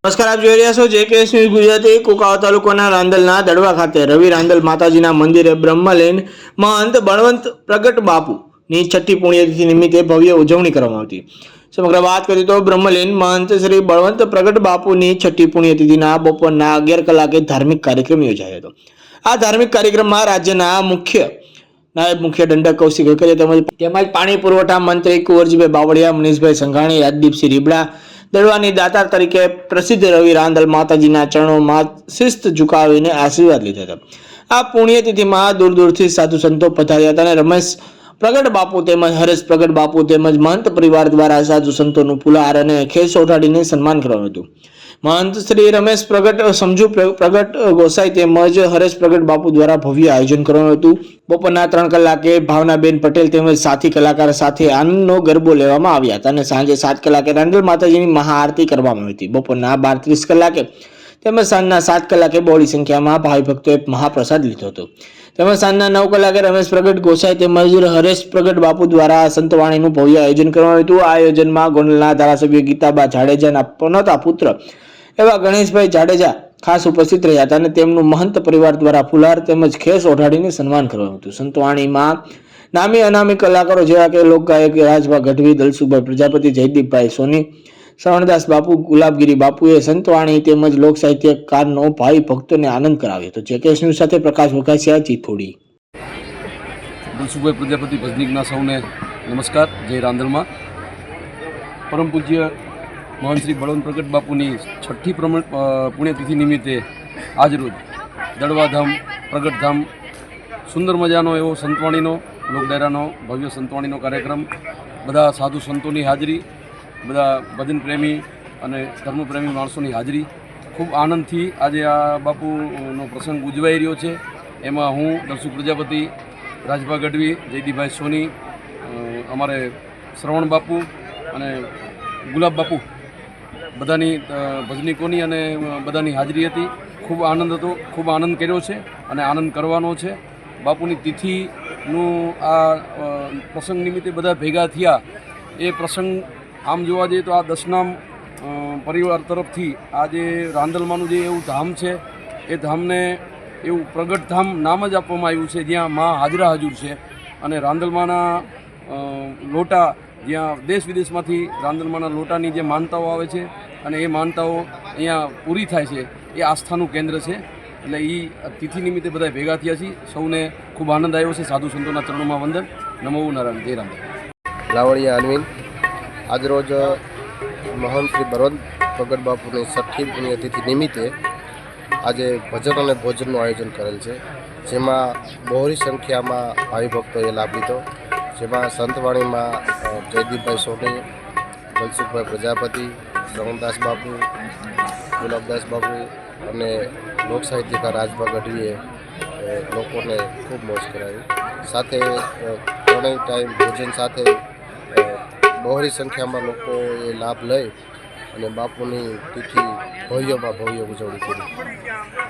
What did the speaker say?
નમસ્કાર, આપ જોઈ રહ્યા છો જેકેએસ ન્યૂઝ ગુજરાતી। કુકાવા તાલુકાના રાંદલના દડવા ખાતે રવિ રાંદલ માતાજીના મંદિરે બ્રહ્મલીન મહંત બળવંત પ્રગટ બાપુની છઠ્ઠી પુણ્યતિથિ નિમિત્તે ભવ્ય ઉજવણી કરવામાં આવી। સમગ્ર વાત કરીએ તો બ્રહ્મલીન મહંત શ્રી બળવંત પ્રગટ બાપુની છઠ્ઠી પુણ્યતિથિના બપોરના 11 કલાકે ધાર્મિક કાર્યક્રમ યોજાયો હતો। આ ધાર્મિક કાર્યક્રમમાં રાજ્યના નાયબ મુખ્ય દંડક કૌશિક વેકરિયા તેમજ પાણી પુરવઠા મંત્રી કુંવરજીભાઈ બાવળિયા, મનીષભાઈ સંઘાણી, રાજદીપસિંહ રીબડા, દડવાની દાતાર તરીકે પ્રસિદ્ધ રવિ રાંદલ માતાજીના ચરણોમાં શિસ્ત ઝુકાવીને આશીર્વાદ લીધા હતા। આ પુણ્યતિથિમાં દૂર દૂરથી સાધુ સંતો પધાર્યા હતા અને રમેશ પ્રગટ બાપુ તેમજ હરેશ પ્રગટ બાપુ તેમજ મહંત પરિવાર દ્વારા સાધુ સંતોનું ફુલહાર અને ખેસ ઓઢાડીને સન્માન કરવામાં હતું। મહંત શ્રી રમેશ પ્રગટ, સમજુ પ્રગટ ગોસાઈ તેમજ હરેશ પ્રગટ બાપુ દ્વારા ભવ્ય આયોજન કરવામાં હતું। બપોરના 3 કલાકે ભાવનાબેન પટેલ તેમજ સાથી કલાકાર સાથે આનંદનો ગરબો લેવામાં આવ્યા હતા અને સાંજે 7 કલાકે રાંદલ માતાજીની મહાઆરતી કરવામાં આવી હતી। બપોરના 12:30 કલાકે તેમજ સાંજના 7 કલાકે બહોળી સંખ્યામાં ભાવિ ભક્તોએ મહાપ્રસાદ લીધો હતો। તેમજ સાંજના 9 કલાકે રમેશ પ્રગટ ગોસાઈ તેમજ હરેશ પ્રગટ બાપુ દ્વારા સંતવાણીનું ભવ્ય આયોજન કરવામાં આવ્યું હતું। આ આયોજનમાં ગોંડલના ધારાસભ્ય ગીતાબા જાડેજાના પનોતા પુત્ર એવા ગણેશભાઈ જાડેજા ખાસ ઉપસ્થિત રહ્યા હતા અને તેમનું મહંત પરિવાર દ્વારા ફુલહાર તેમજ ખેસ ઓઢાડીને સન્માન કરવામાં હતું। સંતવાણીમાં નામી અનામી કલાકારો જેવા કે લોકગાયક રાજભા ગઢવી, દલસુખભાઈ પ્રજાપતિ, જયદીપભાઈ સોની, શ્રવણદાસ બાપુ, ગુલાબગીરી બાપુએ સંતવાણી તેમજ લોક સાહિત્યકારનો ભાવિ ભક્તોને આનંદ કરાવ્યો હતો। જેકેએસ ન્યૂઝ સાથે પ્રકાશ વઘાસિયા, ચીથોડી। દલસુખભાઈ પ્રજાપતિ ભજનીકના સૌને નમસ્કાર। જય રાંદલમાં પરમ પૂજ્ય મહંત શ્રી બળવંત પ્રગટ બાપુની છઠ્ઠી પુણ્યતિથિ નિમિત્તે આજરોજ દડવાધામ પ્રગટધામ સુંદર મજાનો એવો સંતવાણીનો લોકડાયરાનો ભવ્ય સંતવાણીનો કાર્યક્રમ, બધા સાધુ સંતોની હાજરી, બધા ભજન પ્રેમી અને ધર્મપ્રેમી માણસોની હાજરી, ખૂબ આનંદથી આજે આ બાપુનો પ્રસંગ ઉજવાઈ રહ્યો છે। એમાં હું દલસુખ પ્રજાપતિ, રાજભા ગઢવી, જયદીપભાઈ સોની, અમારે શ્રવણ બાપુ અને ગુલાબ બાપુ બધાની ભજનીકોની અને બધાની હાજરી હતી। ખૂબ આનંદ હતો, ખૂબ આનંદ કર્યો છે અને આનંદ કરવાનો છે। બાપુની તિથિનું આ પ્રસંગ નિમિત્તે બધા ભેગા થયા। એ પ્રસંગ આમ જોવા જઈએ તો આ દશનામ પરિવાર તરફથી આ જે રાંદલમાંનું જે એવું ધામ છે એ ધામને એવું પ્રગટ ધામ નામ જ આપવામાં આવ્યું છે, જ્યાં મા હાજરા હજુર છે અને રાંદલમાંના લોટા, જ્યાં દેશ વિદેશમાંથી રાંદલમાંના લોટાની જે માનતાઓ આવે છે અને એ માનતાઓ અહીંયા પૂરી થાય છે, એ આસ્થાનું કેન્દ્ર છે। એટલે એ તિથિ નિમિત્તે બધા ભેગા થયા છીએ। સૌને ખૂબ આનંદ આવ્યો છે। સાધુ સંતોના ચરણોમાં વંદન। નમો નારાયણ, જય રાંદલ। લાવણિયા અનવિન આજરોજ મહંત શ્રી બળવંત પ્રગટ બાપુની છઠ્ઠી પુણ્યતિથિ નિમિત્તે આજે ભજન અને ભોજનનું આયોજન કરેલ છે, જેમાં બહોળી સંખ્યામાં ભાવિ ભક્તોએ લાભ લીધો। જેમાં સંતવાણીમાં જયદીપભાઈ સોની, દલસુખભાઈ પ્રજાપતિ, શ્રવણદાસ બાપુ, ગુલાબદાસ બાપુ અને લોક સાહિત્યકાર રાજભા ગઢવીએ લોકોને ખૂબ મોજ કરાવી। સાથે ત્રણેય ટાઈમ ભોજન સાથે બહોળી સંખ્યામાં લોકોએ લાભ લઈ અને બાપુની તિથિ ભવ્યમાં ભવ્ય ઉજવણી કરી।